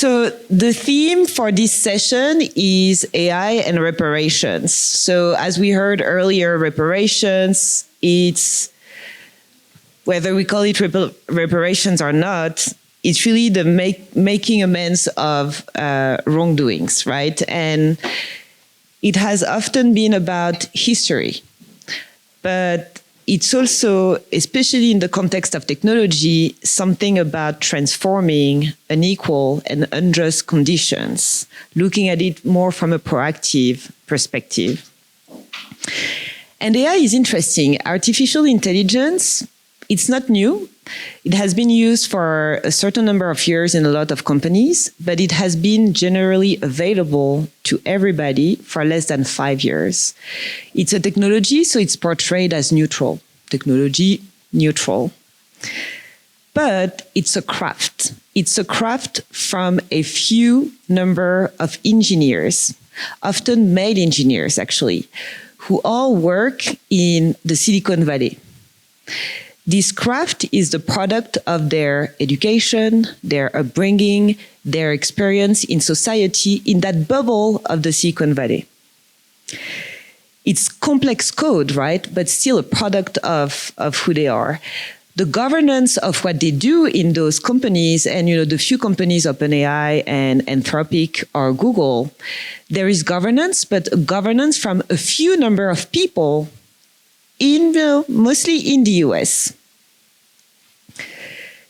So the theme for this session is AI and reparations. So as we heard earlier, reparations, it's, whether we call it reparations or not, it's really the making amends of wrongdoings, right? And it has often been about history, but it's also, especially in the context of technology, something about transforming unequal and unjust conditions, looking at it more from a proactive perspective. And AI is interesting. Artificial intelligence, it's not new. It has been used for a certain number of years in a lot of companies, but it has been generally available to everybody for less than 5 years. It's a technology, so it's portrayed as neutral. Technology, neutral. But it's a craft. It's a craft from a few number of engineers, often male engineers actually, who all work in the Silicon Valley. This craft is the product of their education, their upbringing, their experience in society in that bubble of the Silicon Valley. It's complex code, right? But still a product of who they are. The governance of what they do in those companies, and the few companies, OpenAI and Anthropic or Google, there is governance, but governance from a few number of people mostly in the US.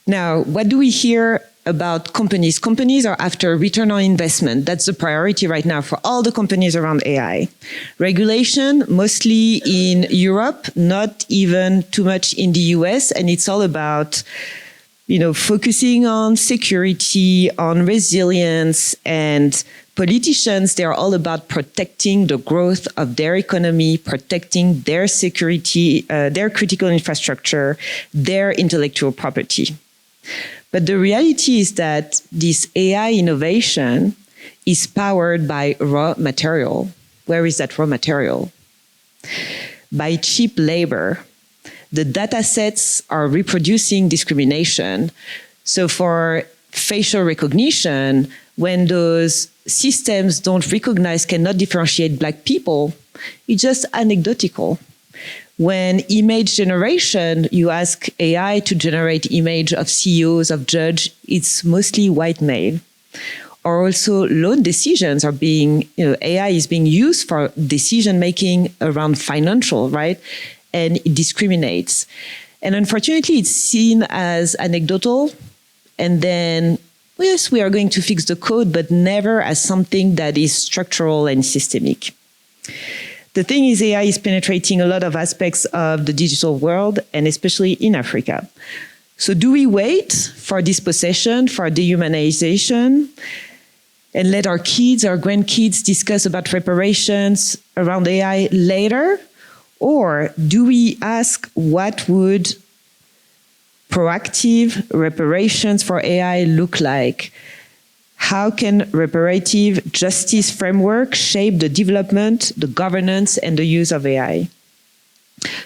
Now, what do we hear about companies? Companies are after return on investment. That's the priority right now for all the companies around AI. Regulation, mostly in Europe, not even too much in the US, and it's all about focusing on security, on resilience, and politicians, they're all about protecting the growth of their economy, protecting their security, their critical infrastructure, their intellectual property. But the reality is that this AI innovation is powered by raw material. Where is that raw material? By cheap labor. The data sets are reproducing discrimination. So for facial recognition, when those systems don't recognize, cannot differentiate Black people, it's just anecdotal. When image generation, you ask AI to generate image of CEOs, of judge, it's mostly white male. Or also loan decisions are being, AI is being used for decision making around financial, right? And it discriminates. And unfortunately, it's seen as anecdotal. And then, yes, we are going to fix the code, but never as something that is structural and systemic. The thing is, AI is penetrating a lot of aspects of the digital world, and especially in Africa. So do we wait for dispossession, for dehumanization, and let our kids, our grandkids discuss about reparations around AI later? Or do we ask what would proactive reparations for AI look like? How can reparative justice framework shape the development, the governance, and the use of AI?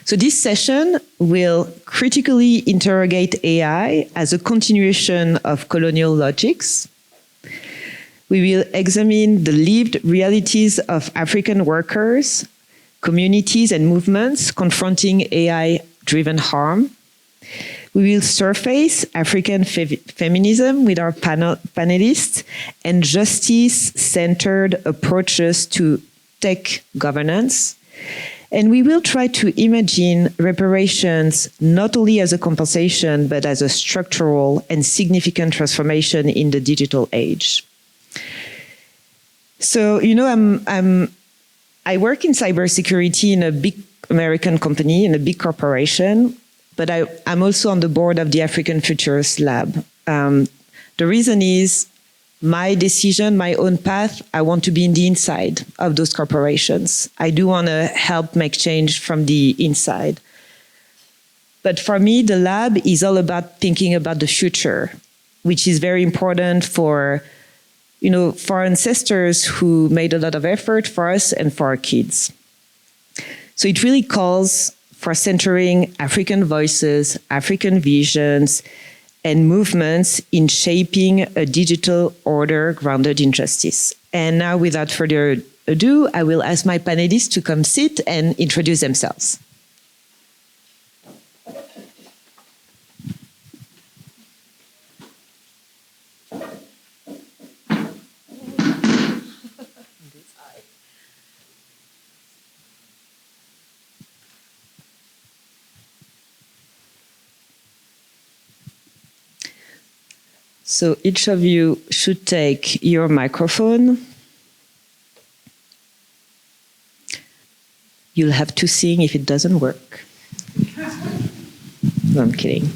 So this session will critically interrogate AI as a continuation of colonial logics. We will examine the lived realities of African workers, communities, and movements confronting AI-driven harm. We will surface African feminism with our panelists and justice-centered approaches to tech governance. And we will try to imagine reparations not only as a compensation, but as a structural and significant transformation in the digital age. So, I work in cybersecurity in a big American company, in a big corporation, but I'm also on the board of the African Futures Lab. The reason is my decision, my own path, I want to be in the inside of those corporations. I do want to help make change from the inside. But for me, the lab is all about thinking about the future, which is very important for our ancestors who made a lot of effort for us and for our kids. So it really calls for centering African voices, African visions, and movements in shaping a digital order grounded in justice. And now, without further ado, I will ask my panelists to come sit and introduce themselves. So each of you should take your microphone. You'll have to sing if it doesn't work. No, I'm kidding.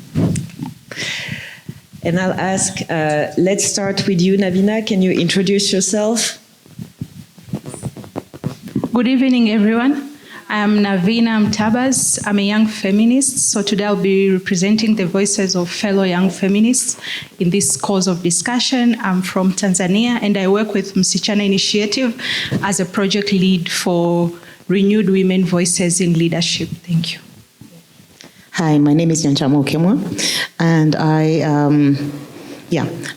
And I'll ask, let's start with you, Navina. Can you introduce yourself? Good evening, everyone. I'm Navina Mutabazi. I'm a young feminist, so today I'll be representing the voices of fellow young feminists in this cause of discussion. I'm from Tanzania, and I work with Msichana Initiative as a project lead for renewed women voices in leadership. Thank you. Hi, my name is Nyanchama Okemwa, and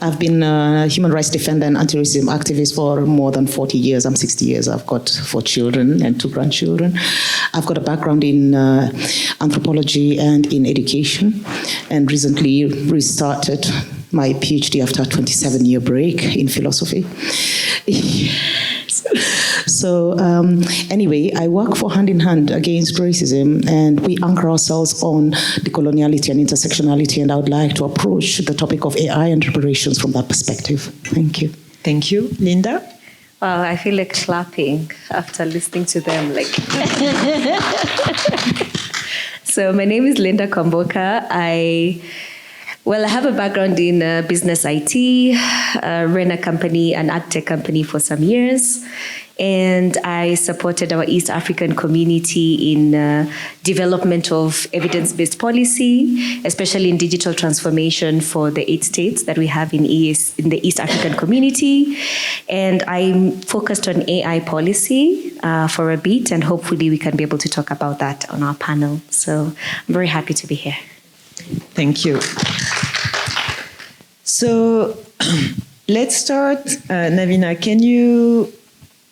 I've been a human rights defender and anti-racism activist for more than 40 years. I'm 60 years. I've got 4 children and 2 grandchildren. I've got a background in anthropology and in education, and recently restarted my PhD after a 27-year break in philosophy. So anyway, I work for Hand in Hand Against Racism, and we anchor ourselves on decoloniality and intersectionality, and I would like to approach the topic of AI and reparations from that perspective. Thank you. Thank you. Linda? Well, I feel like clapping after listening to them. So my name is Linda Kwamboka. I have a background in business IT, ran a company, an ad tech company for some years, and I supported our East African community in development of evidence-based policy, especially in digital transformation for the 8 states that we have in the East African community. And I'm focused on AI policy for a bit, and hopefully we can be able to talk about that on our panel. So I'm very happy to be here. Thank you. So let's start. Navina, can you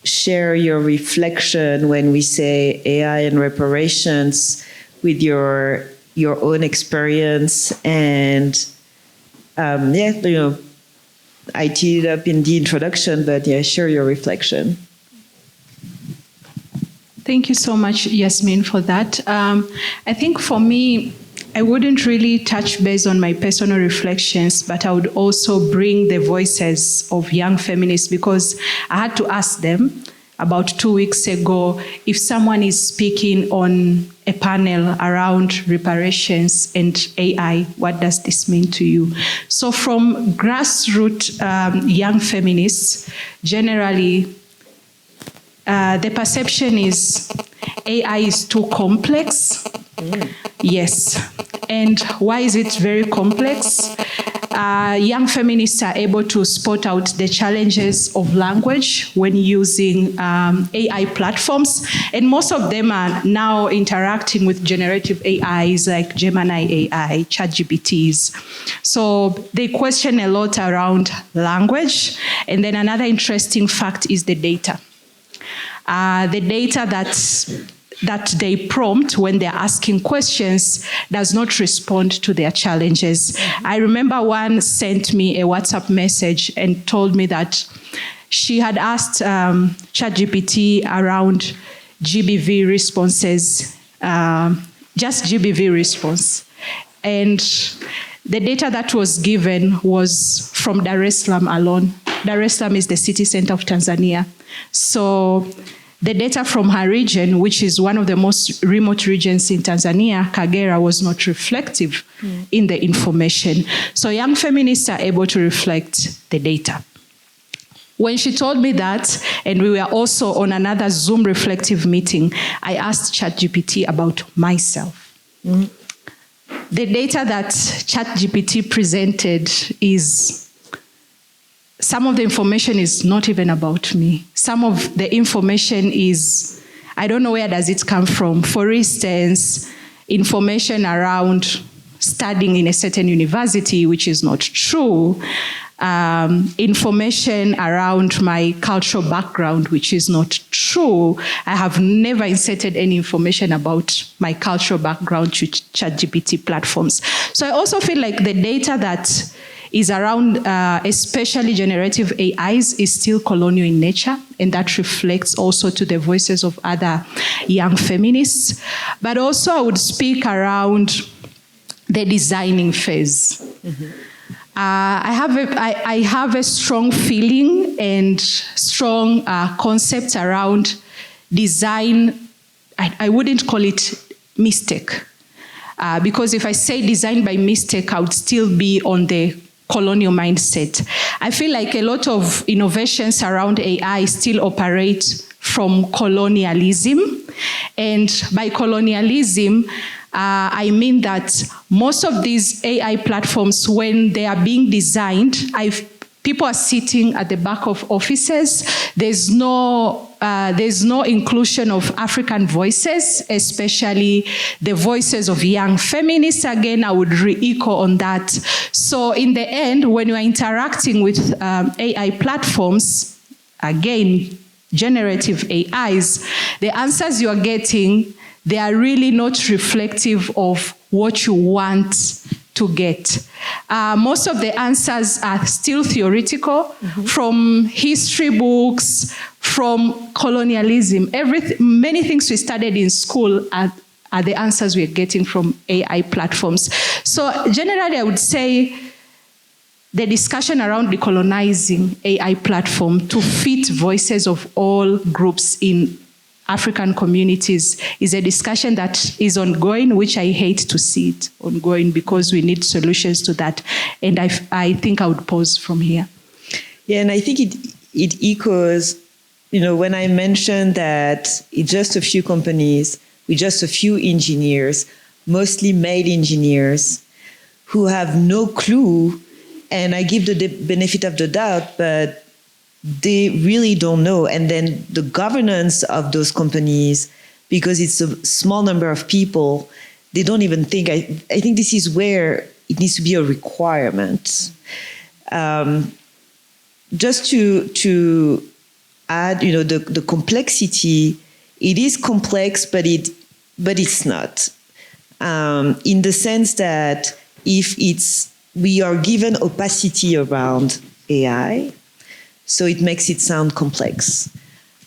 share your reflection when we say AI and reparations with your own experience? And I teed it up in the introduction, but share your reflection. Thank you so much, Yasmine, for that. I think for me, I wouldn't really touch base on my personal reflections, but I would also bring the voices of young feminists, because I had to ask them about 2 weeks ago if someone is speaking on a panel around reparations and AI, what does this mean to you? So from grassroots young feminists, generally, the perception is AI is too complex. Yes. And why is it very complex? Young feminists are able to spot out the challenges of language when using AI platforms. And most of them are now interacting with generative AIs like Gemini AI, ChatGPTs. So they question a lot around language. And then another interesting fact is the data. The data that they prompt when they're asking questions does not respond to their challenges. I remember one sent me a WhatsApp message and told me that she had asked ChatGPT around GBV responses, just GBV response. And the data that was given was from Dar es Salaam alone. Dar es Salaam is the city center of Tanzania. So the data from her region, which is one of the most remote regions in Tanzania, Kagera, was not reflective in the information. So young feminists are able to reflect the data. When she told me that, and we were also on another Zoom reflective meeting, I asked ChatGPT about myself. The data that ChatGPT presented is, some of the information is not even about me. Some of the information is, I don't know where does it come from. For instance, information around studying in a certain university, which is not true. Information around my cultural background, which is not true. I have never inserted any information about my cultural background to ChatGPT platforms. So I also feel like the data that is around, especially generative AIs, is still colonial in nature, and that reflects also to the voices of other young feminists. But also I would speak around the designing phase. Mm-hmm. I have a strong feeling and strong concept around design. I wouldn't call it mistake, because if I say design by mistake, I would still be on the colonial mindset. I feel like a lot of innovations around AI still operate from colonialism, and by colonialism, I mean that most of these AI platforms, when they are being designed, people are sitting at the back of offices. There's no inclusion of African voices, especially the voices of young feminists. Again, I would re-echo on that. So in the end, when you are interacting with AI platforms, again, generative AIs, the answers you are getting, they are really not reflective of what you want to get. Most of the answers are still theoretical, mm-hmm. from history books, from colonialism. Many things we studied in school are the answers we're getting from AI platforms. So generally, I would say the discussion around decolonizing AI platform to fit voices of all groups in African communities is a discussion that is ongoing, which I hate to see it ongoing, because we need solutions to that. And I think I would pause from here. Yeah, and I think it echoes, when I mentioned that it's just a few companies with just a few engineers, mostly male engineers, who have no clue, and I give the benefit of the doubt, but they really don't know. And then the governance of those companies, because it's a small number of people, they don't even think. I think this is where it needs to be a requirement. Just to add, the complexity, it is complex, but it's not. In the sense that we are given opacity around AI, so it makes it sound complex.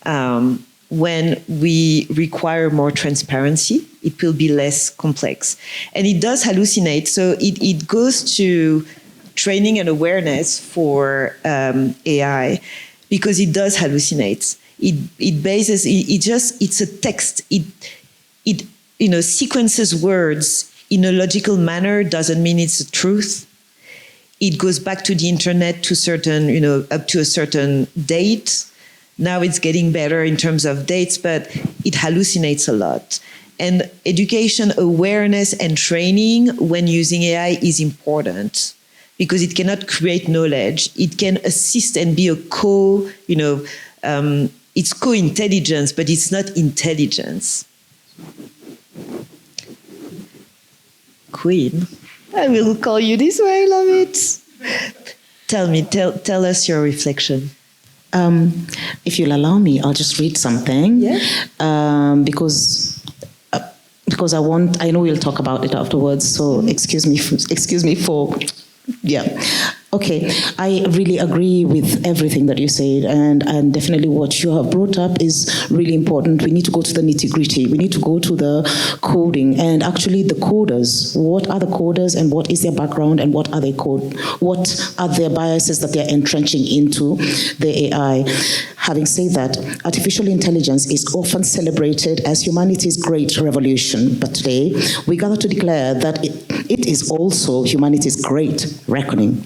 When we require more transparency, it will be less complex. And it does hallucinate. So it goes to training and awareness for AI, because it does hallucinate. It's a text. It sequences words in a logical manner, doesn't mean it's the truth. It goes back to the internet to up to a certain date. Now it's getting better in terms of dates, but it hallucinates a lot. And education, awareness, and training when using AI is important, because it cannot create knowledge. It can assist and be a it's co-intelligence, but it's not intelligence. Queen. I will call you this way, I love it. Tell us your reflection. If you'll allow me, I'll just read something. Yeah. Because I know we'll talk about it afterwards, so excuse me for yeah. Okay, I really agree with everything that you said, and definitely what you have brought up is really important. We need to go to the nitty-gritty. We need to go to the coding, and actually the coders. What are the coders, and what is their background, and what are what are their biases that they're entrenching into the AI? Having said that, artificial intelligence is often celebrated as humanity's great revolution, but today we gather to declare that it is also humanity's great reckoning.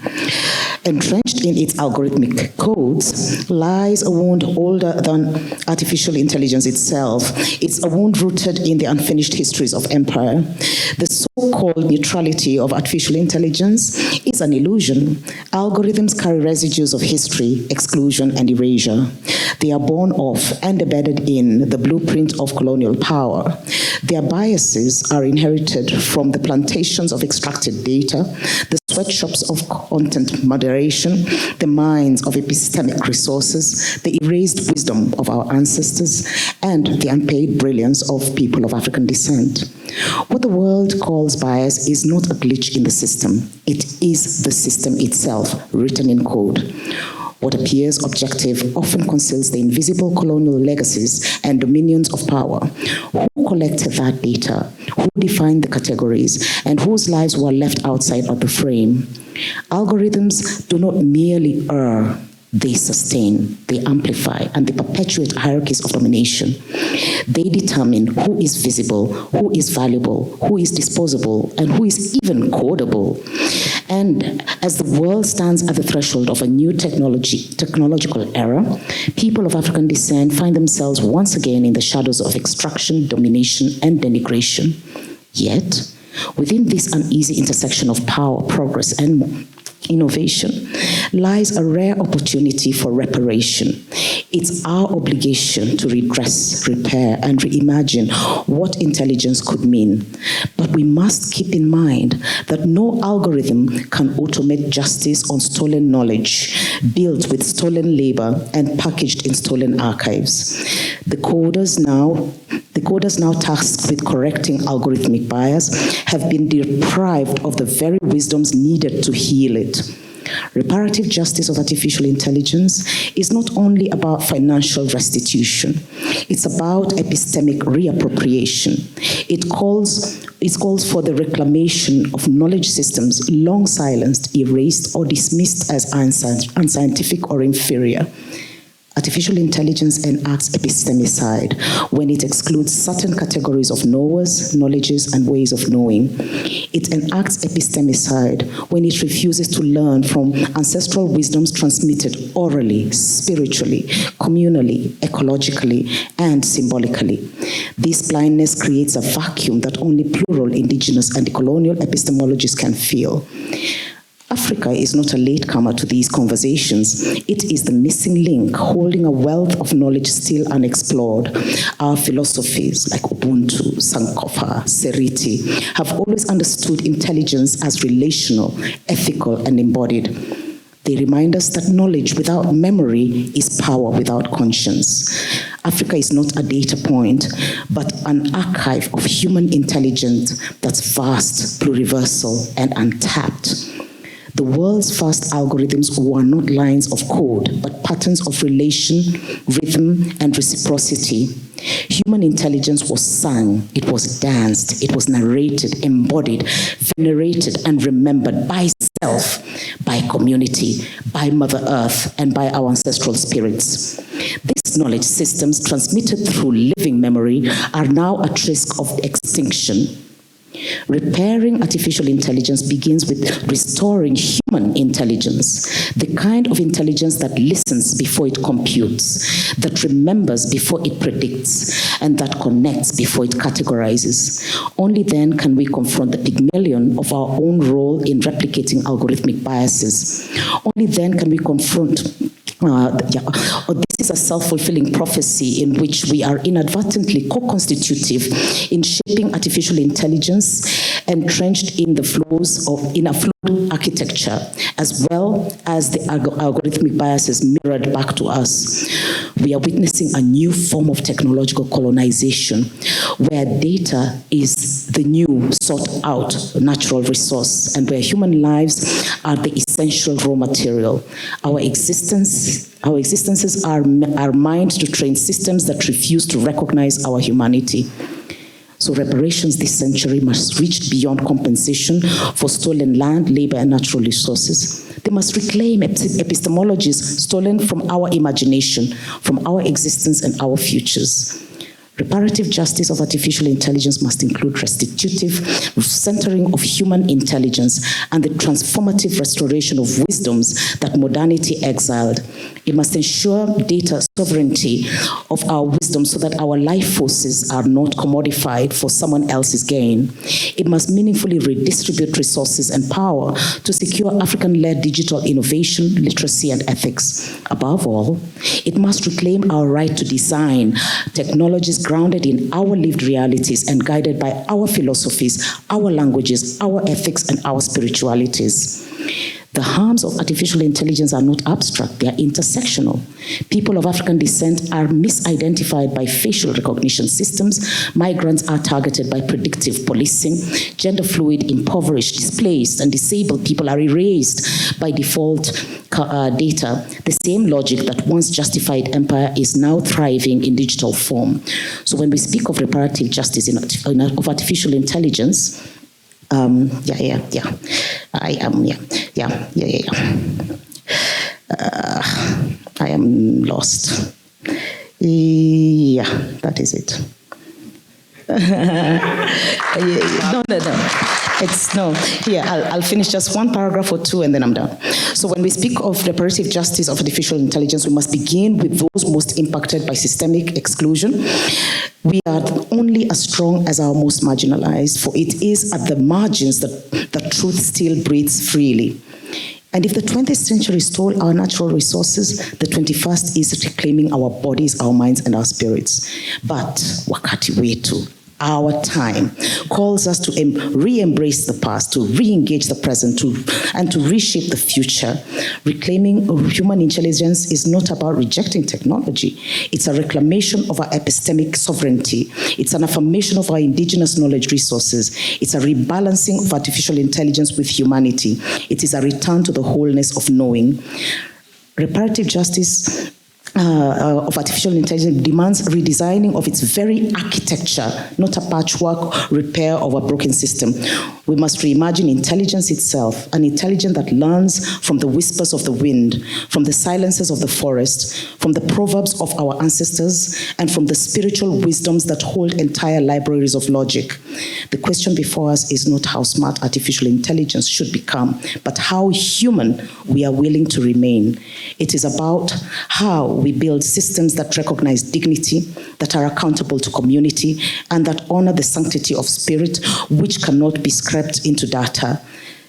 Entrenched in its algorithmic codes lies a wound older than artificial intelligence itself. It's a wound rooted in the unfinished histories of empire. The so-called neutrality of artificial intelligence is an illusion. Algorithms carry residues of history, exclusion, and erasure. They are born of and embedded in the blueprint of colonial power. Their biases are inherited from the plantations of extracted data, the sweatshops of content moderation, the mines of epistemic resources, the erased wisdom of our ancestors, and the unpaid brilliance of people of African descent. What the world calls bias is not a glitch in the system. It is the system itself, written in code. What appears objective often conceals the invisible colonial legacies and dominions of power. Who collected that data? Who defined the categories? And whose lives were left outside of the frame? Algorithms do not merely err. They sustain, they amplify, and they perpetuate hierarchies of domination. They determine who is visible, who is valuable, who is disposable, and who is even codable. And as the world stands at the threshold of a new technological era, people of African descent find themselves once again in the shadows of extraction, domination, and denigration. Yet, within this uneasy intersection of power, progress, and innovation lies a rare opportunity for reparation. It's our obligation to redress, repair, and reimagine what intelligence could mean. But we must keep in mind that no algorithm can automate justice on stolen knowledge, built with stolen labor and packaged in stolen archives. The coders now tasked with correcting algorithmic bias have been deprived of the very wisdoms needed to heal it. Reparative justice of artificial intelligence is not only about financial restitution, it's about epistemic reappropriation. It calls for the reclamation of knowledge systems long silenced, erased, or dismissed as unscientific or inferior. Artificial intelligence enacts epistemicide when it excludes certain categories of knowers, knowledges, and ways of knowing. It enacts epistemicide when it refuses to learn from ancestral wisdoms transmitted orally, spiritually, communally, ecologically, and symbolically. This blindness creates a vacuum that only plural, indigenous, and colonial epistemologies can fill. Africa is not a latecomer to these conversations. It is the missing link, holding a wealth of knowledge still unexplored. Our philosophies like Ubuntu, Sankofa, Seriti have always understood intelligence as relational, ethical, and embodied. They remind us that knowledge without memory is power without conscience. Africa is not a data point, but an archive of human intelligence that's vast, pluriversal, and untapped. The world's first algorithms were not lines of code, but patterns of relation, rhythm, and reciprocity. Human intelligence was sung, it was danced, it was narrated, embodied, venerated, and remembered by self, by community, by Mother Earth, and by our ancestral spirits. These knowledge systems, transmitted through living memory, are now at risk of extinction. Repairing artificial intelligence begins with restoring human intelligence, the kind of intelligence that listens before it computes, that remembers before it predicts, and that connects before it categorizes. Only then can we confront the Pygmalion of our own role in replicating algorithmic biases. Only then can we confront this is a self-fulfilling prophecy in which we are inadvertently co-constitutive in shaping artificial intelligence entrenched in the flows of in a fluid architecture, as well as the algorithmic biases mirrored back to us. We are witnessing a new form of technological colonization where data is the new sought-out natural resource and where human lives are the essential raw material. Our existences are mined to train systems that refuse to recognize our humanity. So reparations this century must reach beyond compensation for stolen land, labor, and natural resources. They must reclaim epistemologies stolen from our imagination, from our existence and our futures. Reparative justice of artificial intelligence must include restitutive centering of human intelligence and the transformative restoration of wisdoms that modernity exiled. It must ensure data sovereignty of our wisdom so that our life forces are not commodified for someone else's gain. It must meaningfully redistribute resources and power to secure African-led digital innovation, literacy, and ethics. Above all, it must reclaim our right to design technologies grounded in our lived realities and guided by our philosophies, our languages, our ethics, and our spiritualities. The harms of artificial intelligence are not abstract, they are intersectional. People of African descent are misidentified by facial recognition systems, migrants are targeted by predictive policing, gender fluid, impoverished, displaced, and disabled people are erased by default data. The same logic that once justified empire is now thriving in digital form. So when we speak of reparative justice of artificial intelligence, I am lost. Yeah, that is it. No. Here, I'll finish just one paragraph or two and then I'm done. So when we speak of reparative justice of artificial intelligence, we must begin with those most impacted by systemic exclusion. We are only as strong as our most marginalized, for it is at the margins that truth still breathes freely. And if the 20th century stole our natural resources, the 21st is reclaiming our bodies, our minds, and our spirits. But Wakati Wetu, our time, calls us to re-embrace the past, to re-engage the present, and to reshape the future. Reclaiming human intelligence is not about rejecting technology. It's a reclamation of our epistemic sovereignty. It's an affirmation of our indigenous knowledge resources. It's a rebalancing of artificial intelligence with humanity. It is a return to the wholeness of knowing. Reparative justice of artificial intelligence demands redesigning of its very architecture, not a patchwork repair of a broken system. We must reimagine intelligence itself, an intelligence that learns from the whispers of the wind, from the silences of the forest, from the proverbs of our ancestors, and from the spiritual wisdoms that hold entire libraries of logic. The question before us is not how smart artificial intelligence should become, but how human we are willing to remain. It is about how we build systems that recognize dignity, that are accountable to community, and that honor the sanctity of spirit, which cannot be scrapped into data.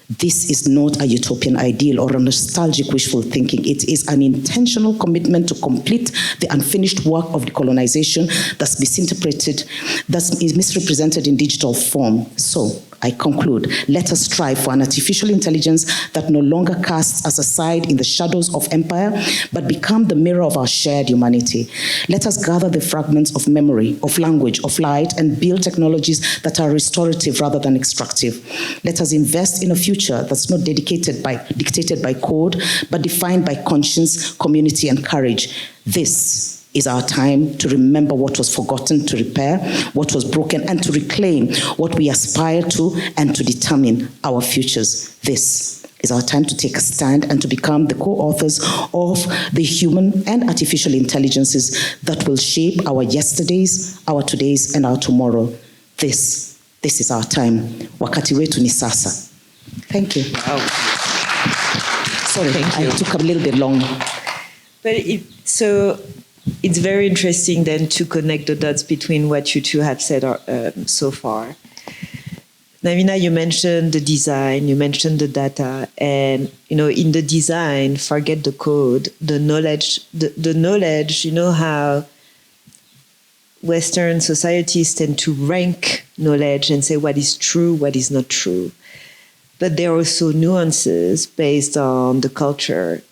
This is not a utopian ideal or a nostalgic wishful thinking. It is an intentional commitment to complete the unfinished work of decolonization that's misinterpreted, that is misrepresented in digital form. So, I conclude, let us strive for an artificial intelligence that no longer casts us aside in the shadows of empire, but become the mirror of our shared humanity. Let us gather the fragments of memory, of language, of light, and build technologies that are restorative rather than extractive. Let us invest in a future that's not dictated by code, but defined by conscience, community, and courage. This is our time to remember what was forgotten, to repair what was broken, and to reclaim what we aspire to, and to determine our futures. This is our time to take a stand and to become the co-authors of the human and artificial intelligences that will shape our yesterdays, our todays, and our tomorrow. This is our time. Wakati wetu ni sasa. Thank you. Wow. Sorry, Thank you. I took a little bit long. But it's very interesting then to connect the dots between what you two have said so far. Navina, you mentioned the design, you mentioned the data, and in the design, forget the code, the knowledge, how Western societies tend to rank knowledge and say what is true, what is not true. But there are also nuances based on the culture.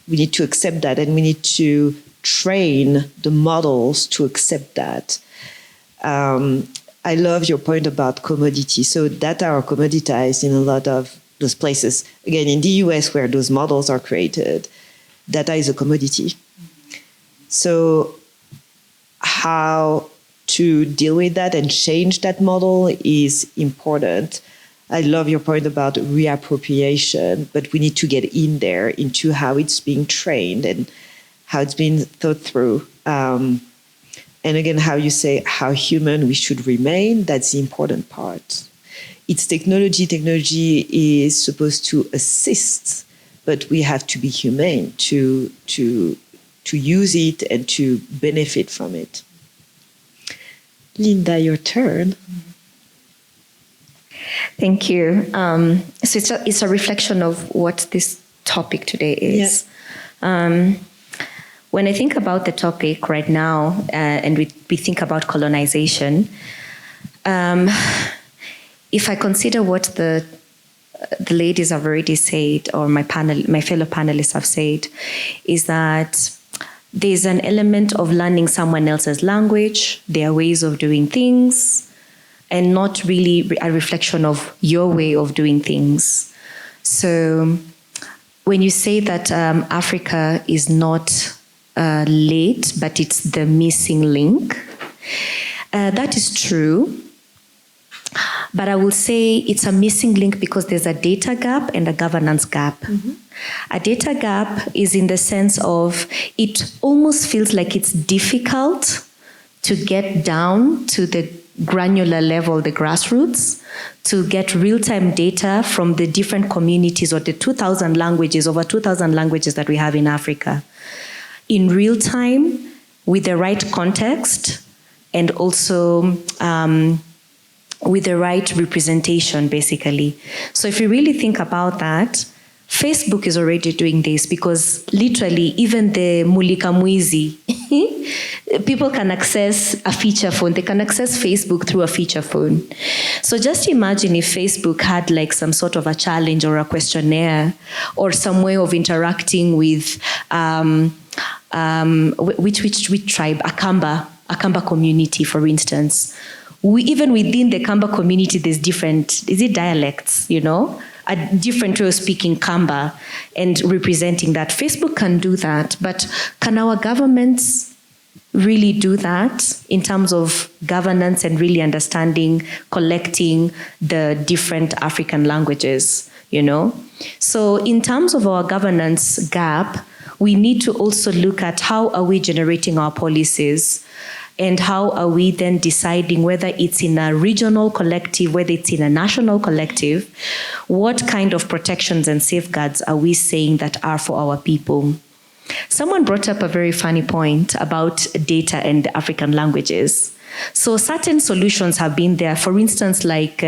We need to accept that, and we need to train the models to accept that. I love your point about commodity. So data are commoditized in a lot of those places. Again, in the US where those models are created, data is a commodity. So how to deal with that and change that model is important. I love your point about reappropriation, but we need to get in there into how it's being trained and how it's been thought through. And again, how you say how human we should remain, that's the important part. It's technology. Technology is supposed to assist, but we have to be humane to to use it and to benefit from it. Linda, your turn. Thank you. So it's a reflection of what this topic today is. Yeah. When I think about the topic right now, and we think about colonization, if I consider what the ladies have already said, or my fellow panelists have said, is that there's an element of learning someone else's language, their ways of doing things, and not really a reflection of your way of doing things. So when you say that Africa is not late, but it's the missing link, that is true. But I will say it's a missing link because there's a data gap and a governance gap. Mm-hmm. A data gap is in the sense of it almost feels like it's difficult to get down to the granular level, the grassroots, to get real-time data from the different communities or the 2,000 languages, over 2,000 languages that we have in Africa, in real time, with the right context, and also with the right representation, basically. So if you really think about that, Facebook is already doing this because literally even the Mulika Mwizi, people can access a feature phone. They can access Facebook through a feature phone. So just imagine if Facebook had like some sort of a challenge or a questionnaire or some way of interacting with which tribe? Akamba community, for instance. Even within the Kamba community, there's different, dialects, a different way of speaking Kamba and representing that. Facebook can do that, but can our governments really do that in terms of governance and really understanding, collecting the different African languages, So in terms of our governance gap, we need to also look at how are we generating our policies and how are we then deciding whether it's in a regional collective, whether it's in a national collective, what kind of protections and safeguards are we saying that are for our people? Someone brought up a very funny point about data and African languages. So certain solutions have been there, for instance, like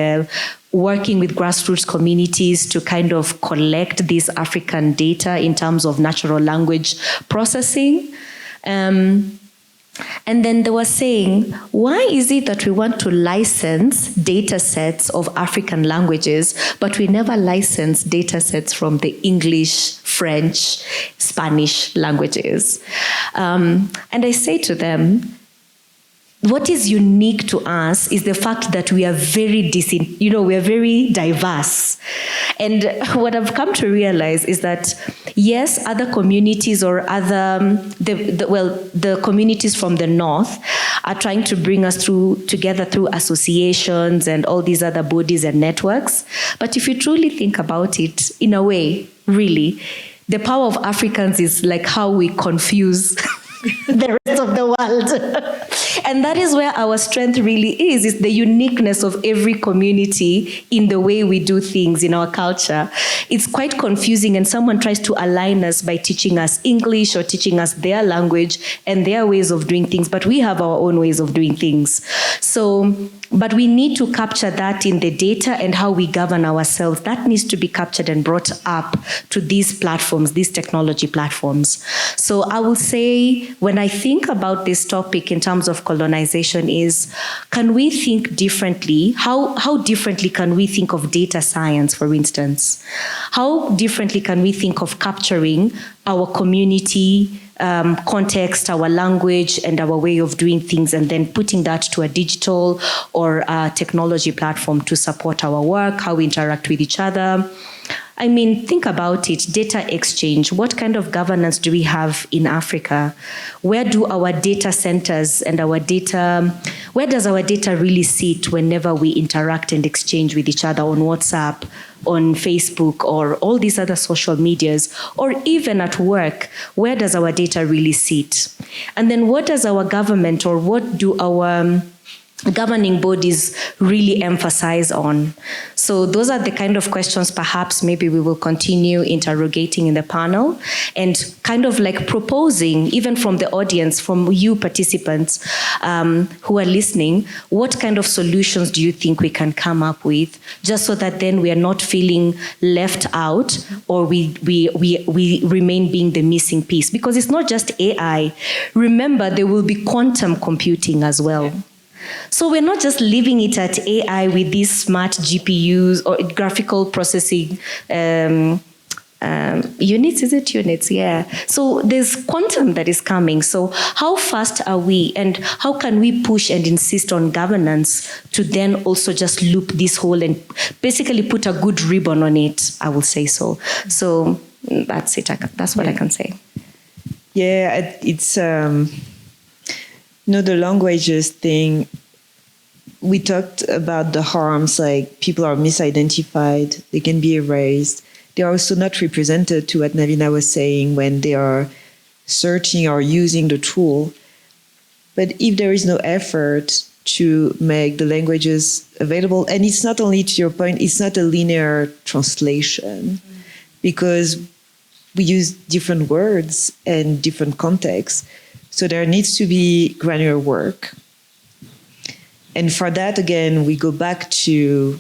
working with grassroots communities to kind of collect this African data in terms of natural language processing. And then they were saying, why is it that we want to license data sets of African languages, but we never license data sets from the English, French, Spanish languages? And I say to them, what is unique to us is the fact that we are very we are very diverse. And what I've come to realize is that, yes, other communities or the communities from the north are trying to bring us together through associations and all these other bodies and networks. But if you truly think about it, in a way, really, the power of Africans is like how we confuse the rest of the world. And that is where our strength really is the uniqueness of every community in the way we do things in our culture. It's quite confusing, and someone tries to align us by teaching us English or teaching us their language and their ways of doing things, but we have our own ways of doing things. But we need to capture that in the data and how we govern ourselves. That needs to be captured and brought up to these platforms, these technology platforms. So I will say, when I think about this topic in terms of colonization, is can we think differently? How differently can we think of data science, for instance? How differently can we think of capturing our community context, our language, and our way of doing things, and then putting that to a digital or a technology platform to support our work, how we interact with each other? I mean, think about it, data exchange. What kind of governance do we have in Africa? Where do our data centers and where does our data really sit whenever we interact and exchange with each other on WhatsApp, on Facebook, or all these other social medias, or even at work? Where does our data really sit? And then what does our government, or what do our governing bodies really emphasize on. So those are the kind of questions perhaps maybe we will continue interrogating in the panel, and kind of like proposing, even from the audience, from you participants who are listening, what kind of solutions do you think we can come up with, just so that then we are not feeling left out, or we remain being the missing piece. Because it's not just AI. Remember, there will be quantum computing as well. Yeah. So we're not just leaving it at AI with these smart GPUs or graphical processing units. Is it units? Yeah. So there's quantum that is coming. So how fast are we, and how can we push and insist on governance to then also just loop this whole and basically put a good ribbon on it, I will say so. So that's it. That's what I can say. Yeah, it's... the languages thing, we talked about the harms, like people are misidentified, they can be erased. They are also not represented, to what Navina was saying, when they are searching or using the tool. But if there is no effort to make the languages available, and it's not only, to your point, it's not a linear translation, because we use different words and different contexts. So there needs to be granular work. And for that, again, we go back to,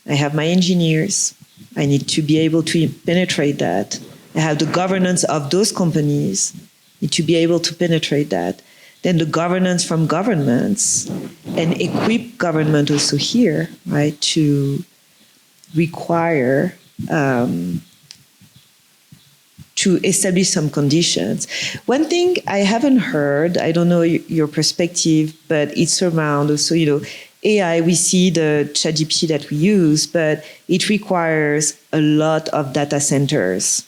I have my engineers, I need to be able to penetrate that. I have the governance of those companies, need to be able to penetrate that. Then the governance from governments, and equip government also here, right, to require, to establish some conditions. One thing I haven't heard, I don't know your perspective, but it's around also, AI, we see the ChatGPT that we use, but it requires a lot of data centers,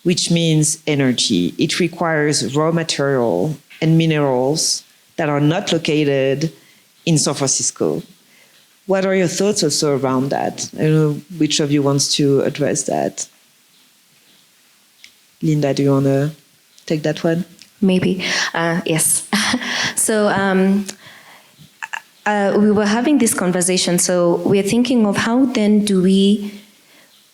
which means energy. It requires raw material and minerals that are not located in San Francisco. What are your thoughts also around that? I don't know which of you wants to address that. Linda, do you want to take that one? Maybe, yes. So we were having this conversation, so we're thinking of how then do we,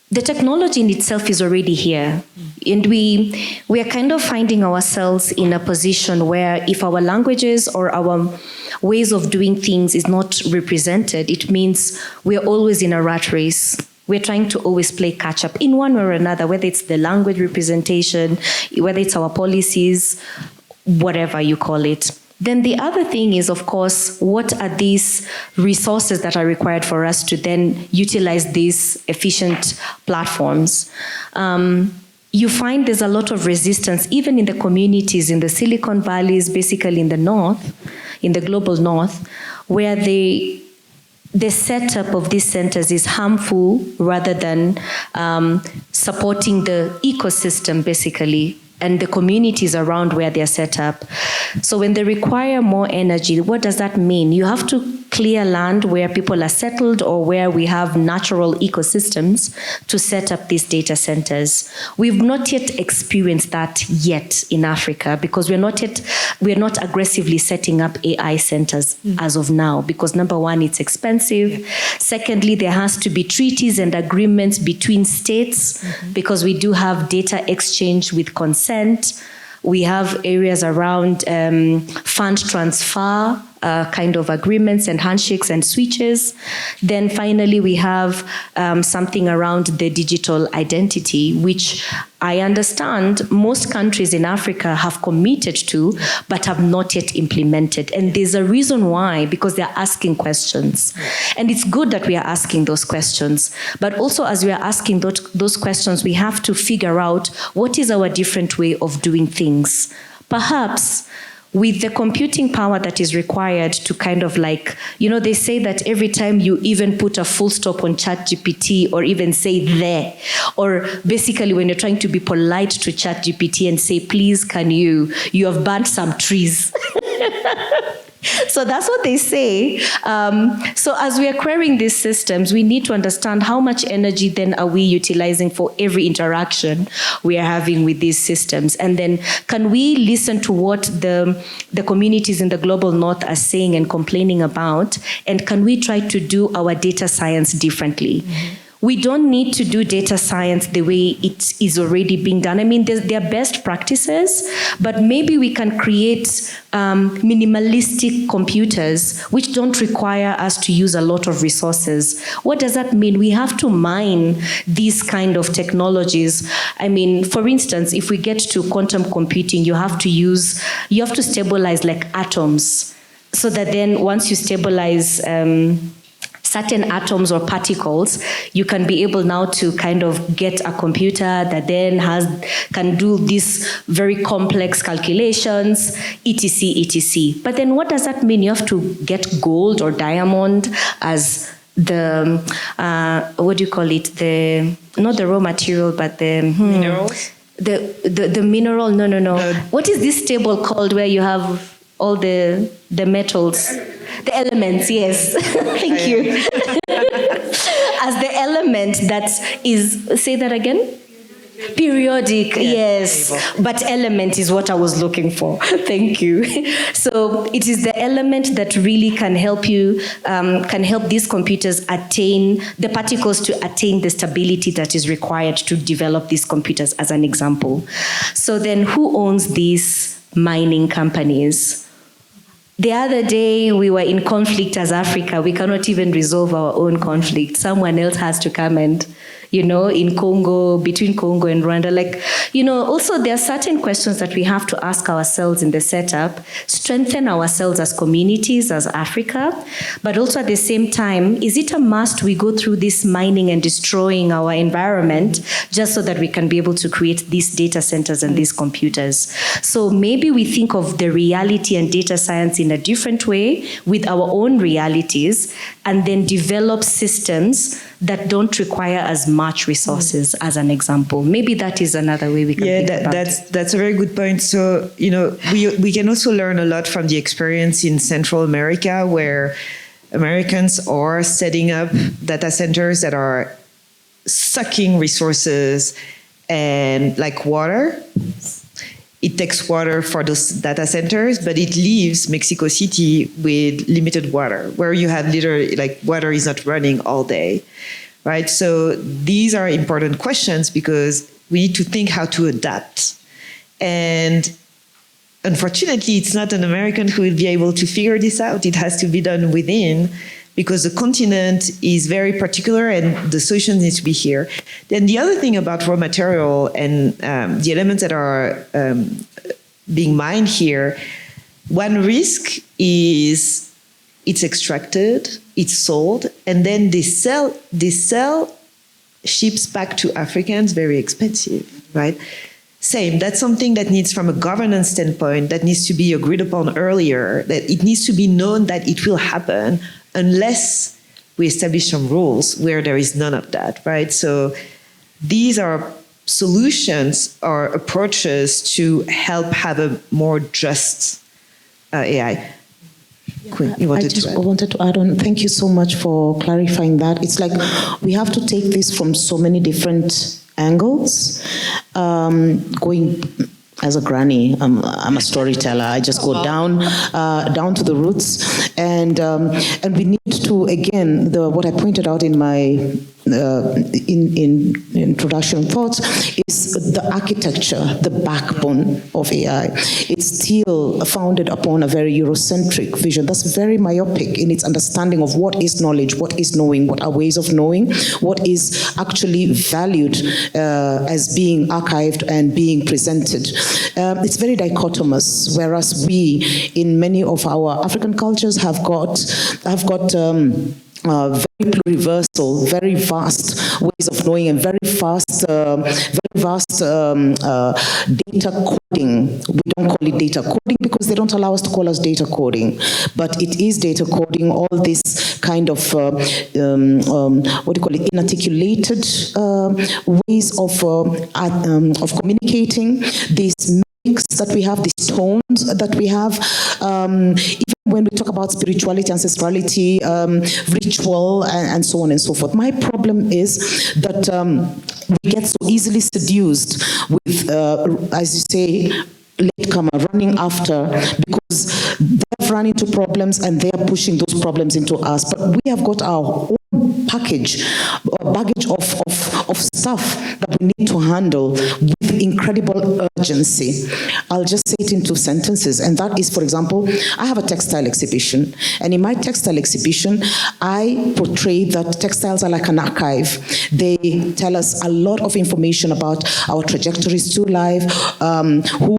the technology in itself is already here, and we are kind of finding ourselves in a position where if our languages or our ways of doing things is not represented, it means we're always in a rat race. We're trying to always play catch up in one way or another, whether it's the language representation, whether it's our policies, whatever you call it. Then the other thing is, of course, what are these resources that are required for us to then utilize these efficient platforms? You find there's a lot of resistance, even in the communities in the Silicon Valleys, basically in the north, in the global north, where the setup of these centers is harmful rather than supporting the ecosystem, basically, and the communities around where they're set up. So when they require more energy, what does that mean? You have to clear land where people are settled or where we have natural ecosystems to set up these data centers. We've not yet experienced that yet in Africa, because we're not aggressively setting up AI centers as of now, because number one, it's expensive. Yeah. Secondly, there has to be treaties and agreements between states, because we do have data exchange with consent. We have areas around fund transfer, kind of agreements and handshakes and switches. Then finally, we have something around the digital identity, which I understand most countries in Africa have committed to, but have not yet implemented. And there's a reason why, because they're asking questions. And it's good that we are asking those questions. But also, as we are asking those questions, we have to figure out what is our different way of doing things. Perhaps with the computing power that is required to kind of like, they say that every time you even put a full stop on ChatGPT or even say there, or basically when you're trying to be polite to ChatGPT and say, please, can you have burnt some trees. So that's what they say. So as we are querying these systems, we need to understand how much energy then are we utilizing for every interaction we are having with these systems. And then can we listen to what the communities in the global north are saying and complaining about? And can we try to do our data science differently? Mm-hmm. We don't need to do data science the way it is already being done. I mean, there are best practices, but maybe we can create minimalistic computers which don't require us to use a lot of resources. What does that mean? We have to mine these kind of technologies. I mean, for instance, if we get to quantum computing, you have to stabilize like atoms, so that then once you stabilize certain atoms or particles, you can be able now to kind of get a computer that then can do these very complex calculations, etc., etc. But then what does that mean? You have to get gold or diamond as the, what do you call it? Not the raw material, but the... Minerals? The mineral, no. What is this table called where you have all the metals? The elements, yes. Thank you. As the element that is, say that again? Periodic, yes. But element is what I was looking for. Thank you. So it is the element that really can help you, can help these computers attain, the particles to attain the stability that is required to develop these computers, as an example. So then who owns these mining companies? The other day, we were in conflict as Africa. We cannot even resolve our own conflict. Someone else has to come and, in Congo, between Congo and Rwanda. Also there are certain questions that we have to ask ourselves in the setup, strengthen ourselves as communities, as Africa, but also at the same time, is it a must we go through this mining and destroying our environment just so that we can be able to create these data centers and these computers? So maybe we think of the reality and data science in a different way with our own realities, and then develop systems that don't require as much resources, as an example. Maybe that is another way we can think about it. That's a very good point. So, we can also learn a lot from the experience in Central America, where Americans are setting up data centers that are sucking resources and like water. It takes water for those data centers, but it leaves Mexico City with limited water, where you have literally, water is not running all day, right? So these are important questions because we need to think how to adapt. And unfortunately, it's not an American who will be able to figure this out. It has to be done within, because the continent is very particular and the solution needs to be here. Then the other thing about raw material and the elements that are being mined here, one risk is it's extracted, it's sold, and then they sell ships back to Africans very expensive, right? Same, that's something that needs, from a governance standpoint, that needs to be agreed upon earlier, that it needs to be known that it will happen unless we establish some rules where there is none of that, right? So these are solutions or approaches to help have a more just AI. Queen, you wanted to add? I wanted to add on. Thank you so much for clarifying that. It's like we have to take this from so many different angles. Going as a granny, I'm a storyteller. I just go down to the roots, and we need to, again, what I pointed out in my in introduction thoughts is the architecture, the backbone of AI. It's still founded upon a very Eurocentric vision that's very myopic in its understanding of what is knowledge, what is knowing, what are ways of knowing, what is actually valued as being archived and being presented. It's very dichotomous, whereas we, in many of our African cultures, have got very pluriversal, very vast ways of knowing, and very vast data coding. We don't call it data coding because they don't allow us to call us data coding, but it is data coding. All this kind of inarticulated ways of communicating. These mix that we have, these tones that we have, even when we talk about spirituality, ancestrality, ritual, and so on and so forth. My problem is that we get so easily seduced with, as you say, latecomer running after, because they've run into problems and they're pushing those problems into us. But we have got our own baggage of stuff that we need to handle with incredible urgency. I'll just say it in 2 sentences, and that is, for example, I have a textile exhibition, and in my textile exhibition, I portray that textiles are like an archive. They tell us a lot of information about our trajectories to life, who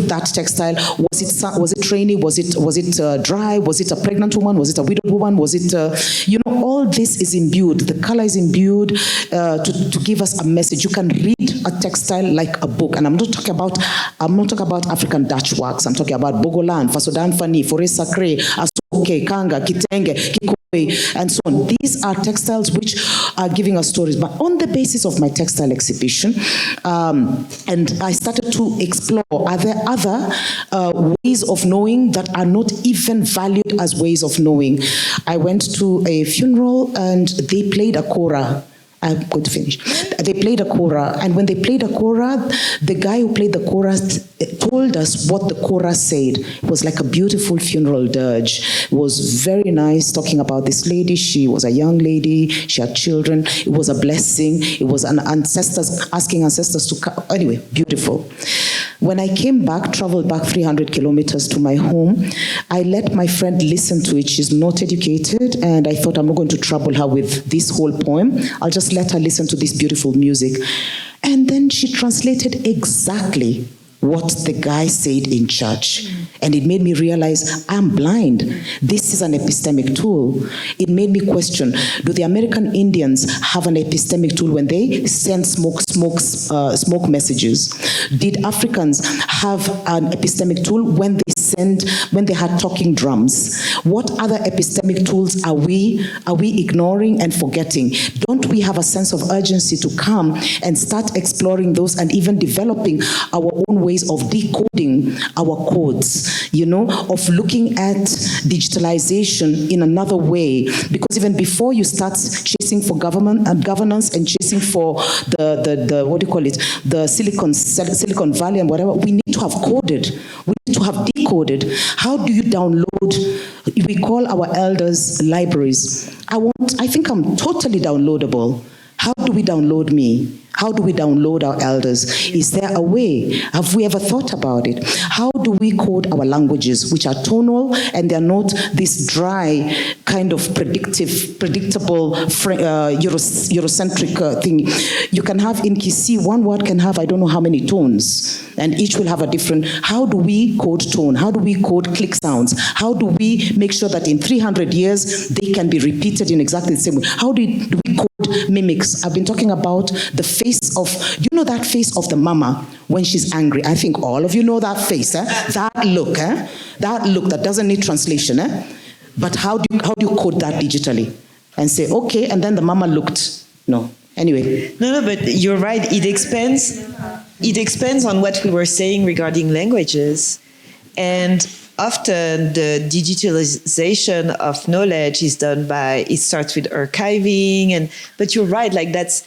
that textile. Was it rainy? Was it dry? Was it a pregnant woman? Was it a widowed woman? Was it all this is imbued. The color is imbued to give us a message. You can read a textile like a book, and I'm not talking about African Dutch works. I'm talking about Bogolan, Fasodan Fani, Forest Sacre, Asuke, Kanga, Kitenge, Kikoe, and so on. These are textiles which are giving us stories. But on the basis of my textile exhibition, and I started to explore, are there other ways of knowing that are not even valued as ways of knowing? I went to a funeral and they played a kora. I'm going to finish. They played a kora, and when they played a kora, the guy who played the kora told us what the kora said. It was like a beautiful funeral dirge. It was very nice, talking about this lady. She was a young lady. She had children. It was a blessing. It was an ancestors asking ancestors to come. Anyway, beautiful. When I came back, traveled back 300 kilometers to my home, I let my friend listen to it. She's not educated, and I thought I'm not going to trouble her with this whole poem. I'll just let her listen to this beautiful music. And then she translated exactly what the guy said in church. And it made me realize I'm blind. This is an epistemic tool. It made me question, do the American Indians have an epistemic tool when they send smoke messages? Did Africans have an epistemic tool when they had talking drums? What other epistemic tools are we ignoring and forgetting? Don't we have a sense of urgency to come and start exploring those and even developing our own ways of decoding our codes, of looking at digitalization in another way? Because even before you start chasing for government and governance and chasing for the what do you call it, the Silicon Valley and whatever, we need to have coded. We need to have decoded. How do you download? We call our elders libraries. I think I'm totally downloadable. How do we download me? How do we download our elders? Is there a way? Have we ever thought about it? How do we code our languages, which are tonal and they're not this dry kind of predictable Eurocentric thing? You can have in Kisi, one word can have I don't know how many tones, and each will have a different. How do we code tone? How do we code click sounds? How do we make sure that in 300 years they can be repeated in exactly the same way? How do we code mimics? I've been talking about the face of, that face of the mama when she's angry. I think all of you know that face, that look, that look that doesn't need translation. But how do you code that digitally and say, okay, and then the mama looked? No. Anyway. No, but you're right. It depends on what we were saying regarding languages. And often the digitalization of knowledge is done it starts with archiving, but you're right, like that's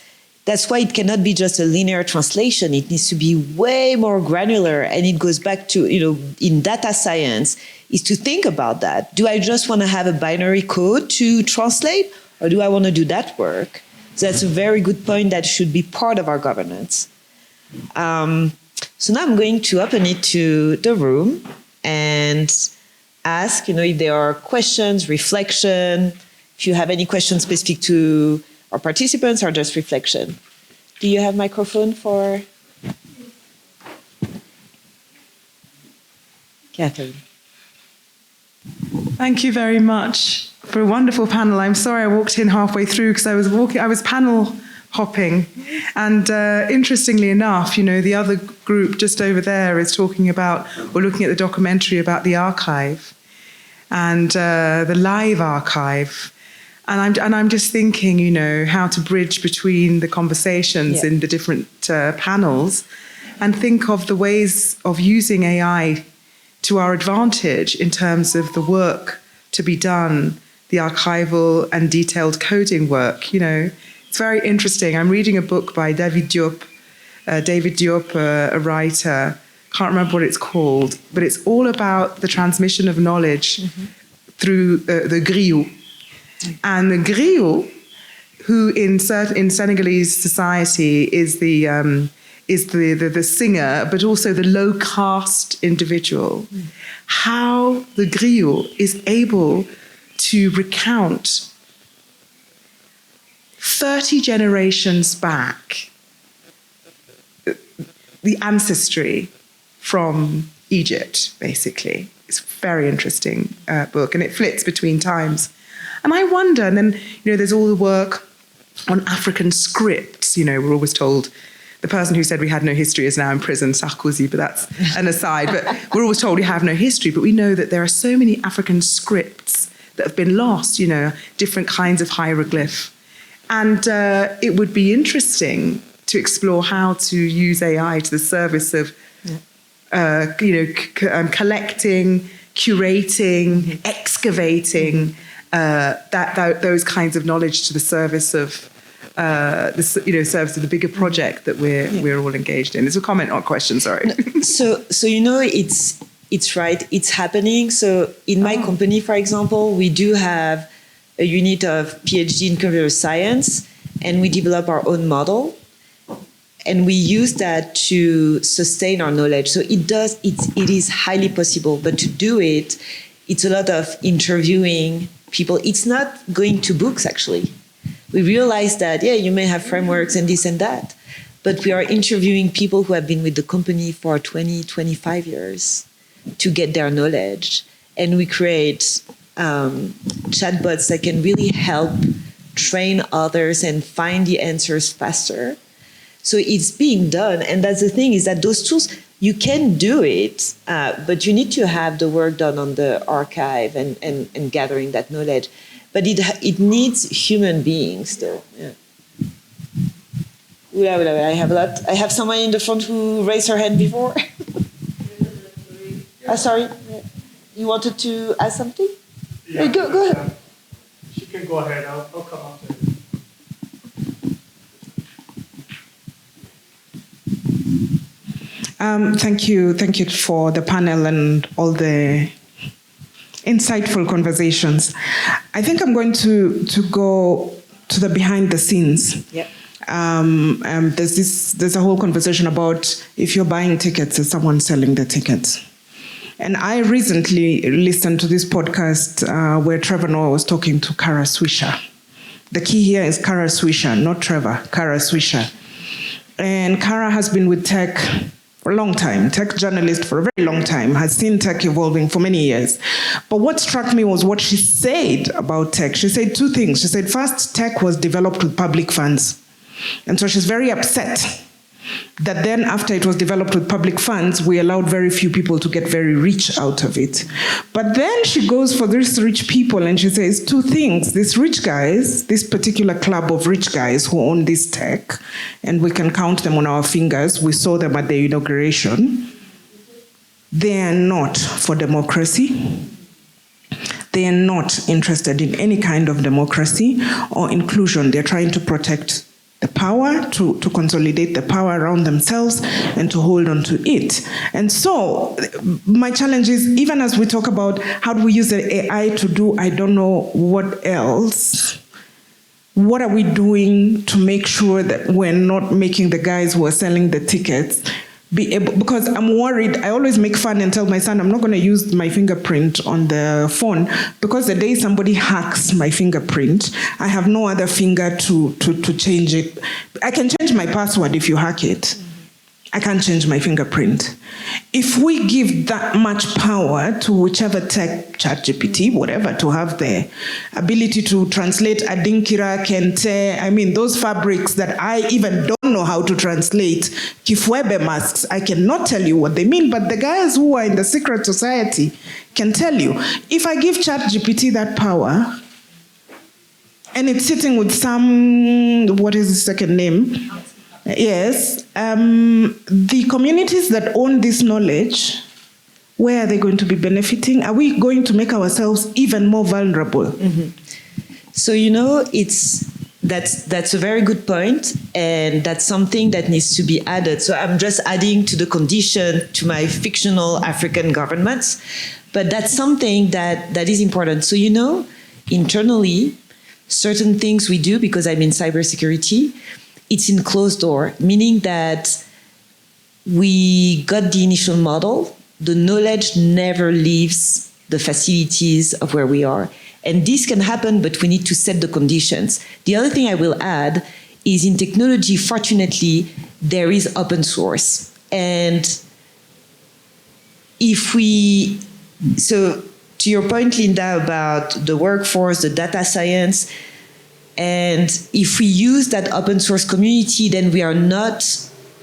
why it cannot be just a linear translation. It needs to be way more granular, and it goes back to, in data science, is to think about that. Do I just want to have a binary code to translate, or do I want to do that work? So that's a very good point that should be part of our governance. So now I'm going to open it to the room and ask, if there are questions, reflection, if you have any questions specific to our participants or just reflection. Do you have microphone for Catherine? Thank you very much for a wonderful panel. I'm sorry I walked in halfway through because I was panel hopping. And interestingly enough, the other group just over there is talking about, or looking at the documentary about the archive and the live archive. And I'm just thinking, how to bridge between the conversations in the different panels and think of the ways of using AI to our advantage in terms of the work to be done, the archival and detailed coding work. It's very interesting. I'm reading a book by David Diop, a writer. Can't remember what it's called, but it's all about the transmission of knowledge through the griot. And the griot, who in Senegalese society is the singer, but also the low caste individual. How the griot is able to recount 30 generations back the ancestry from Egypt, basically. It's a very interesting book, and it flits between times. And I wonder, and then, there's all the work on African scripts. We're always told the person who said we had no history is now in prison, Sarkozy, but that's an aside. But we're always told we have no history, but we know that there are so many African scripts that have been lost, different kinds of hieroglyph. And it would be interesting to explore how to use AI to the service of, collecting, curating, excavating those kinds of knowledge to the service of service of the bigger project that we're all engaged in. It's a comment, not a question. Sorry. So it's right. It's happening. So in my company, for example, we do have a unit of PhD in computer science, and we develop our own model, and we use that to sustain our knowledge. So it is highly possible, but to do it, it's a lot of interviewing people. It's not going to books, actually. We realize that, you may have frameworks and this and that, but we are interviewing people who have been with the company for 20, 25 years to get their knowledge. And we create chatbots that can really help train others and find the answers faster. So it's being done. And that's the thing, is that those tools, you can do it, but you need to have the work done on the archive and gathering that knowledge. But it needs human beings still. Yeah. I have a lot. I have someone in the front who raised her hand before. Sorry, you wanted to ask something? Yeah, go ahead. She can go ahead. I'll come after. Thank you for the panel and all the insightful conversations. I think I'm going to go to the behind the scenes. Yep. There's a whole conversation about if you're buying tickets, is someone selling the tickets? And I recently listened to this podcast where Trevor Noah was talking to Kara Swisher. The key here is Kara Swisher, not Trevor, Kara Swisher. And Kara has been with tech for a long time, tech journalist for a very long time, has seen tech evolving for many years. But what struck me was what she said about tech. She said two things. She said, first, tech was developed with public funds. And so she's very upset that then after it was developed with public funds, we allowed very few people to get very rich out of it. But then she goes for these rich people and she says two things. These rich guys, this particular club of rich guys who own this tech, and we can count them on our fingers, we saw them at the inauguration, they are not for democracy. They are not interested in any kind of democracy or inclusion. They're trying to protect the power, to consolidate the power around themselves and to hold on to it. And so my challenge is, even as we talk about how do we use the AI to do I don't know what else, what are we doing to make sure that we're not making the guys who are selling the tickets be able, because I'm worried. I always make fun and tell my son, I'm not going to use my fingerprint on the phone, because the day somebody hacks my fingerprint, I have no other finger to change it. I can change my password if you hack it. I can't change my fingerprint. If we give that much power to whichever tech, ChatGPT, whatever, to have the ability to translate Adinkira, Kente, I mean, those fabrics that I even don't know how to translate, Kifwebe masks, I cannot tell you what they mean, but the guys who are in the secret society can tell you. If I give ChatGPT that power, and it's sitting with some, what is the second name? Yes, the communities that own this knowledge where are they going to be benefiting? Are we going to make ourselves even more vulnerable? So, that's a very good point, and that's something that needs to be added. So I'm just adding to the condition to my fictional African governments, but that's something that is important. So, internally, certain things we do, because I'm in cybersecurity, it's in closed door, meaning that we got the initial model, the knowledge never leaves the facilities of where we are. And this can happen, but we need to set the conditions. The other thing I will add is in technology, fortunately, there is open source. And so to your point, Linda, about the workforce, the data science, and if we use that open source community, then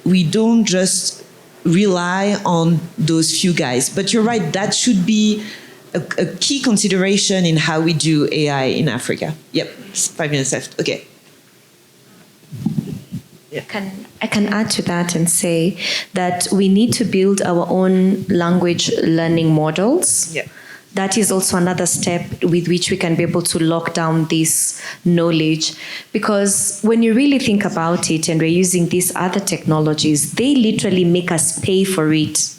we don't just rely on those few guys. But you're right, that should be a key consideration in how we do AI in Africa. Yep, 5 minutes left. Okay. Yeah. I can add to that and say that we need to build our own language learning models. Yeah. That is also another step with which we can be able to lock down this knowledge. Because when you really think about it, and we're using these other technologies, they literally make us pay for it.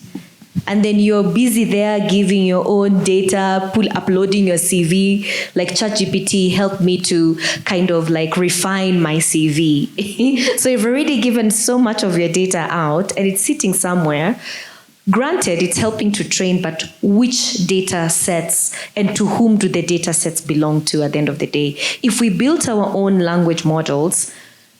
And then you're busy there giving your own data, uploading your CV, like ChatGPT helped me to kind of like refine my CV. So you've already given so much of your data out and it's sitting somewhere. Granted, it's helping to train, but which data sets and to whom do the data sets belong to at the end of the day? If we built our own language models,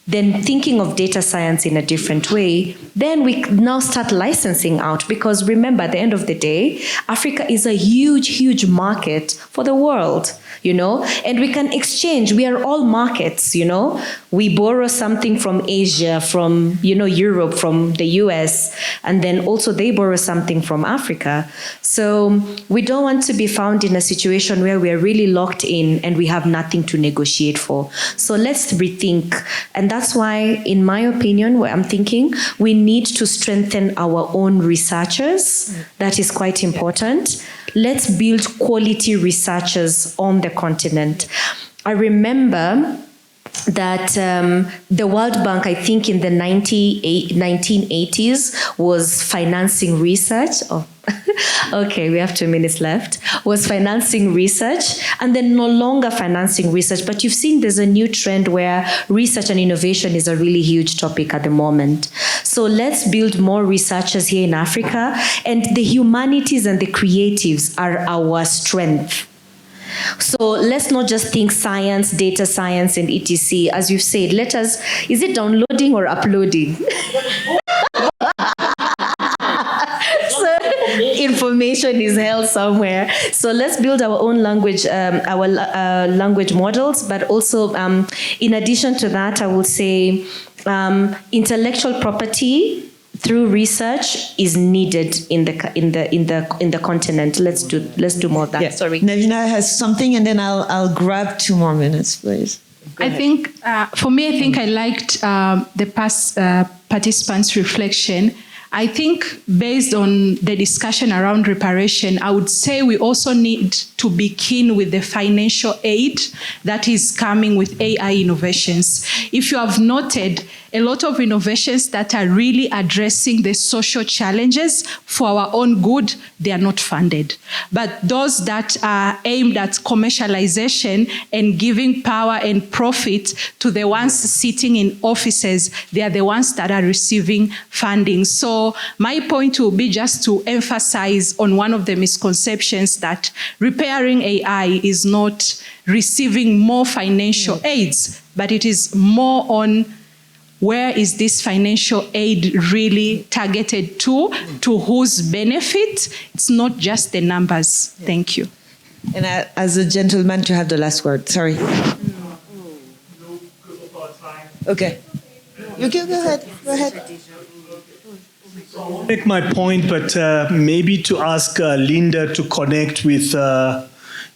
then thinking of data science in a different way, then we now start licensing out. Because remember, at the end of the day, Africa is a huge, huge market for the world, and we can exchange. We are all markets, We borrow something from Asia, from, Europe, from the US, and then also they borrow something from Africa. So we don't want to be found in a situation where we are really locked in and we have nothing to negotiate for. So let's rethink. And that's why, in my opinion, what I'm thinking, we need to strengthen our own researchers. That is quite important. Let's build quality researchers on the continent. I remember that the World Bank, I think in the 1980s, was financing research. Oh, okay, we have 2 minutes left. Was financing research, and then no longer financing research. But you've seen there's a new trend where research and innovation is a really huge topic at the moment. So let's build more researchers here in Africa, and the humanities and the creatives are our strength. So let's not just think science, data science, and etc. As you've said, is it downloading or uploading? So information is held somewhere. So let's build our own language, language models, but also in addition to that, I would say intellectual property through research is needed in the continent. Let's do more of that. Yeah. Sorry. Navina has something, and then I'll grab 2 more minutes, please. I think for me, I think I liked the past participants' reflection. I think based on the discussion around reparation, I would say we also need to be keen with the financial aid that is coming with AI innovations. If you have noted, a lot of innovations that are really addressing the social challenges for our own good, they are not funded. But those that are aimed at commercialization and giving power and profit to the ones sitting in offices, they are the ones that are receiving funding. So my point will be just to emphasize on one of the misconceptions that repairing AI is not receiving more financial aids, but it is more on where is this financial aid really targeted to whose benefit? It's not just the numbers. Thank you. And as a gentleman, to have the last word. Sorry. Okay. You can go ahead. Go ahead. So I won't make my point, but maybe to ask Linda to connect with,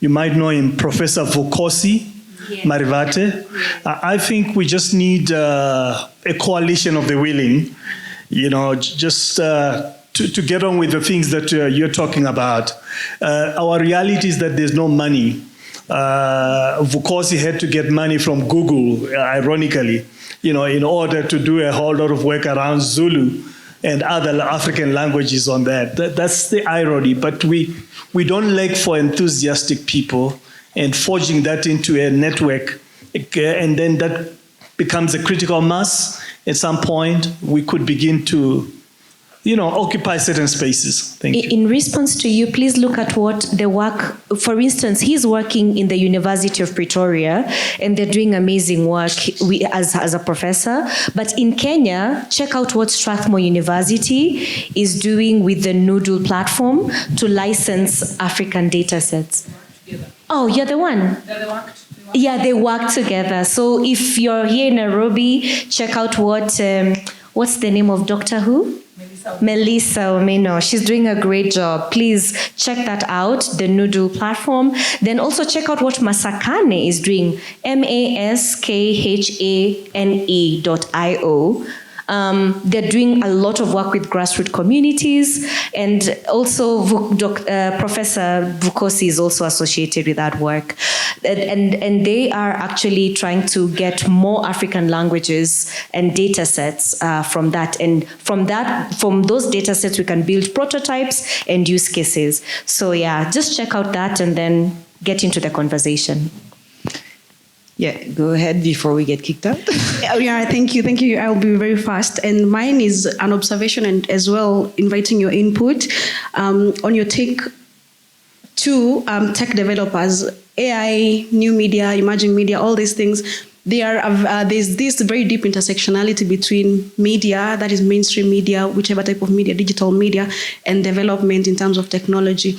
you might know him, Professor Vukosi. Yes. Marivate. I think we just need a coalition of the willing, just to to get on with the things that you're talking about, our reality is that there's no money. Vukosi had to get money from Google, ironically, in order to do a whole lot of work around Zulu and other African languages on that. That's the irony. But we don't lack for enthusiastic people, and forging that into a network, and then that becomes a critical mass. At some point, we could begin to occupy certain spaces. Thank you. In response to you, please look at what the work, for instance, he's working in the University of Pretoria, and they're doing amazing work as a professor. But in Kenya, check out what Strathmore University is doing with the Noodle platform to license African data sets. Oh, you're the one. Yeah, they work together. So if you're here in Nairobi, check out what's the name of Doctor Who? Melissa Omeno. She's doing a great job. Please check that out, the Noodle platform. Then also check out what Masakane is doing, maskahane.io. They're doing a lot of work with grassroots communities, and also Professor Vukosi is also associated with that work. And they are actually trying to get more African languages and data sets from that. And from those data sets, we can build prototypes and use cases. So yeah, just check out that and then get into the conversation. Yeah, go ahead before we get kicked out. Yeah, thank you. I'll be very fast. And mine is an observation and as well inviting your input on your take to tech developers, AI, new media, emerging media, all these things. There's this very deep intersectionality between media, that is mainstream media, whichever type of media, digital media, and development in terms of technology.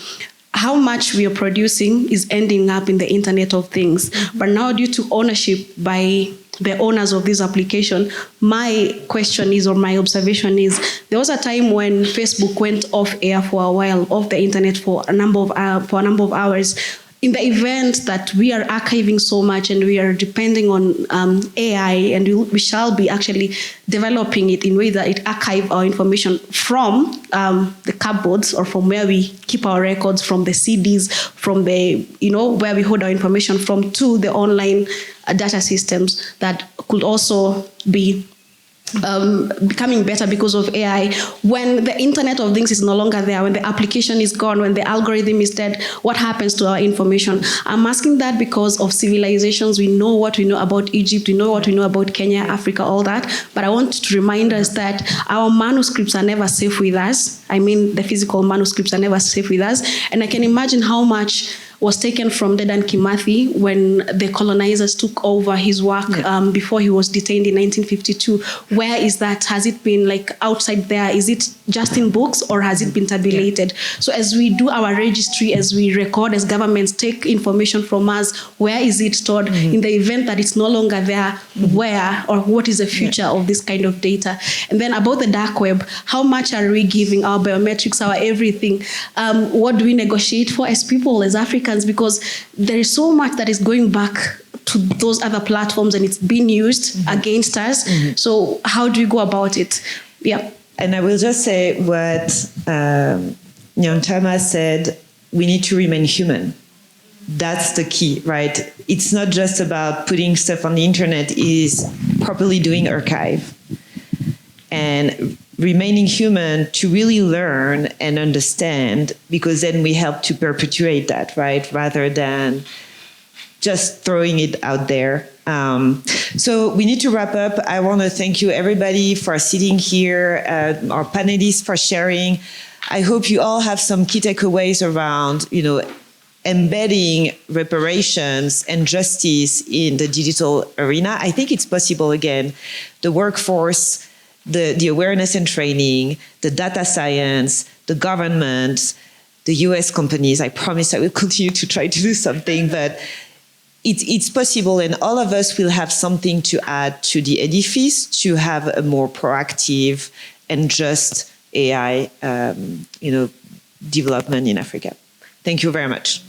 How much we are producing is ending up in the Internet of Things. But now, due to ownership by the owners of this application, my question is, or my observation is, there was a time when Facebook went off air for a while, off the Internet for a number of hours. In the event that we are archiving so much and we are depending on AI, and we shall be actually developing it in a way that it archives our information from the cupboards or from where we keep our records, from the CDs, from the, where we hold our information from, to the online data systems that could also be becoming better because of AI. When the Internet of Things is no longer there, when the application is gone, when the algorithm is dead, what happens to our information? I'm asking that because of civilizations. We know what we know about Egypt, we know what we know about Kenya, Africa, all that. But I want to remind us that our manuscripts are never safe with us. I mean, the physical manuscripts are never safe with us. And I can imagine how much was taken from Dedan Kimathi when the colonizers took over his work before he was detained in 1952. Where is that? Has it been outside there? Is it just in books, or has it been tabulated? So as we do our registry, as we record, as governments take information from us, where is it stored? In the event that it's no longer there, where or what is the future of this kind of data? And then about the dark web, how much are we giving our biometrics, our everything? What do we negotiate for as people, as Africans? Because there is so much that is going back to those other platforms and it's being used against us. So how do we go about it? Yeah. And I will just say what Nyanchama said, we need to remain human. That's the key, right? It's not just about putting stuff on the internet, it's properly doing archive. And remaining human to really learn and understand, because then we help to perpetuate that, right? Rather than just throwing it out there. So we need to wrap up. I want to thank you, everybody, for sitting here, our panelists for sharing. I hope you all have some key takeaways around, embedding reparations and justice in the digital arena. I think it's possible, again, the workforce, the awareness and training, the data science, the government, the US companies. I promise I will continue to try to do something, but it's possible, and all of us will have something to add to the edifice to have a more proactive and just AI, development in Africa. Thank you very much.